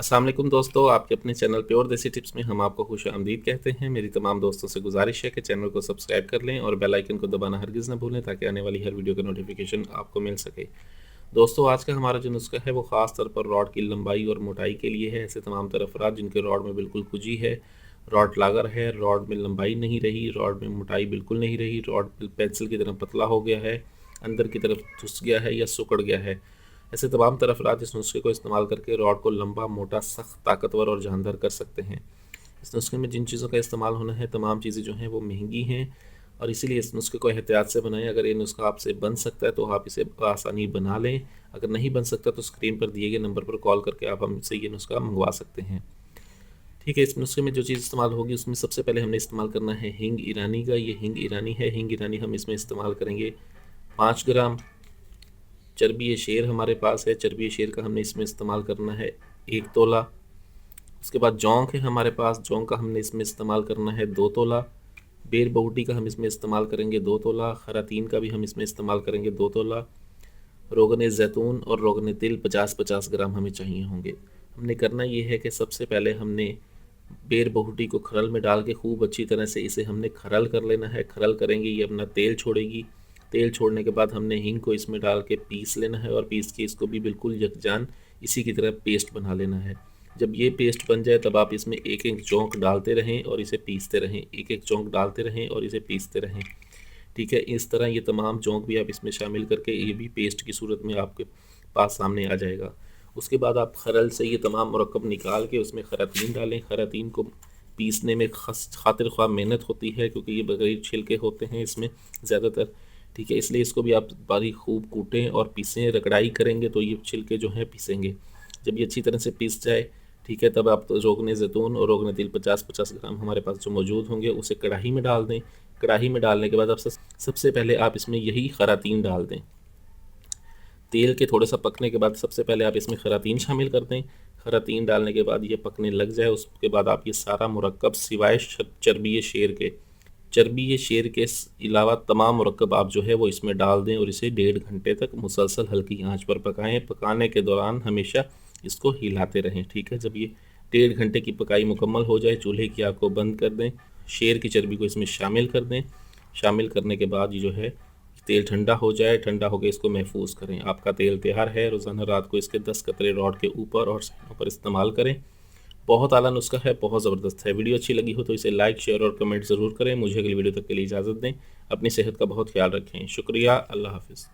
अस्सलाम वालेकुम दोस्तों, आपके अपने चैनल प्योर देसी टिप्स में हम आपको खुश आमदीद कहते हैं। मेरी तमाम दोस्तों से गुजारिश है कि चैनल को सब्सक्राइब कर लें और बेल आइकन को दबाना हरगिज़ ना भूलें ताकि आने वाली हर वीडियो का नोटिफिकेशन आपको मिल सके। दोस्तों, आज का हमारा जो नुस्खा है वो ख़ास तौर पर रॉड की लंबाई और मोटाई के लिए है। ऐसे तमाम तर अफराद जिनके रॉड में बिल्कुल कुजी है, रॉड लागर है, रॉड में लंबाई नहीं रही, रॉड में मोटाई बिल्कुल नहीं रही, रॉड पेंसिल की तरह पतला हो गया है, अंदर की तरफ घुस गया है या सिकुड़ गया है। ऐसे तमाम तरह अफराद इस नुस्खे को इस्तेमाल करके रॉड को लंबा, मोटा, सख्त, ताकतवर और जानदार कर सकते हैं। इस नुस्खे में जिन चीज़ों का इस्तेमाल होना है, तमाम चीज़ें जो हैं वो महंगी हैं और इसीलिए इस नुस्खे को एहतियात से बनाएं। अगर ये नुस्खा आपसे बन सकता है तो आप इसे आसानी बना लें। अगर नहीं बन सकता तो स्क्रीन पर दिए गए नंबर पर कॉल करके आप हमसे ये नुस्खा मंगवा सकते हैं। ठीक है, इस नुस्खे में जो चीज़ इस्तेमाल होगी उसमें सबसे पहले हमने इस्तेमाल करना है हींग ईरानी का। ये हींग ईरानी है। हींग ईरानी हम इसमें इस्तेमाल करेंगे 5 ग्राम। चर्बी शेर हमारे पास है। चर्बी शेर का हमने इसमें इस्तेमाल करना है 1 तोला। उसके बाद जौंक है हमारे पास। जौंक का हमने इसमें इस्तेमाल करना है 2 तोला। बेर बहुटी का हम इसमें इस्तेमाल करेंगे 2 तोला। खरातीन का भी हम इसमें इस्तेमाल करेंगे 2 तोला। रोगन ज़ैतून और रोगन तिल 50-50 ग्राम हमें चाहिए होंगे। हमने करना ये है कि सबसे पहले हमने बेर बहुटी को खरल में डाल के खूब अच्छी तरह से इसे हमने खरल कर लेना है। खरल करेंगे, ये अपना तेल छोड़ेगी। तेल छोड़ने के बाद हमने हींग को इसमें डाल के पीस लेना है और पीस के इसको भी बिल्कुल यकजान इसी की तरह पेस्ट बना लेना है। जब ये पेस्ट बन जाए तब आप इसमें एक एक चौंक डालते रहें और इसे पीसते रहें। एक एक चौंक डालते रहें और इसे पीसते रहें। ठीक है, इस तरह ये तमाम चौंक भी आप इसमें शामिल करके ये भी पेस्ट की सूरत में आपके पास सामने आ जाएगा। उसके बाद आप खरल से ये तमाम मुरक्कब निकाल के उसमें खरातीन डालें। खरातीन को पीसने में खातिर ख्वाह मेहनत होती है क्योंकि ये बगैर छिलके होते हैं इसमें ज़्यादातर। ठीक है, इसलिए इसको भी आप बारीक खूब कूटें और पीसें। रगड़ाई करेंगे तो ये छिलके जो हैं पीसेंगे। जब ये अच्छी तरह से पीस जाए, ठीक है, तब आप रोगन ज़ैतून और रोगन तिल 50-50 ग्राम हमारे पास जो मौजूद होंगे उसे कढ़ाई में डाल दें। कढ़ाई में डालने के बाद आप सबसे पहले आप इसमें यही खरातीन डाल दें। तेल के थोड़ा सा पकने के बाद सबसे पहले आप इसमें खरातीन शामिल कर दें। खरातीन डालने के बाद ये पकने लग जाए, उसके बाद आप ये सारा मुरक्कब सिवाय चर्बी शेर के अलावा तमाम मुरक्कब आप जो है वो इसमें डाल दें और इसे 1.5 घंटे तक मुसलसल हल्की आंच पर पकाएं। पकाने के दौरान हमेशा इसको हिलाते रहें। ठीक है, जब ये 1.5 घंटे की पकाई मुकम्मल हो जाए, चूल्हे की आग को बंद कर दें। शेर की चर्बी को इसमें शामिल कर दें। शामिल करने के बाद ये जो है तेल ठंडा हो जाए। ठंडा होकर इसको महफूज करें। आपका तेल तैयार है। रोज़ाना रात को इसके 10 कतरे रॉड के ऊपर और साइडों पर इस्तेमाल करें। बहुत आला नुस्खा है, बहुत ज़बरदस्त है। वीडियो अच्छी लगी हो तो इसे लाइक, शेयर और कमेंट ज़रूर करें। मुझे अगली वीडियो तक के लिए इजाज़त दें। अपनी सेहत का बहुत ख्याल रखें। शुक्रिया। अल्लाह हाफ़िज़।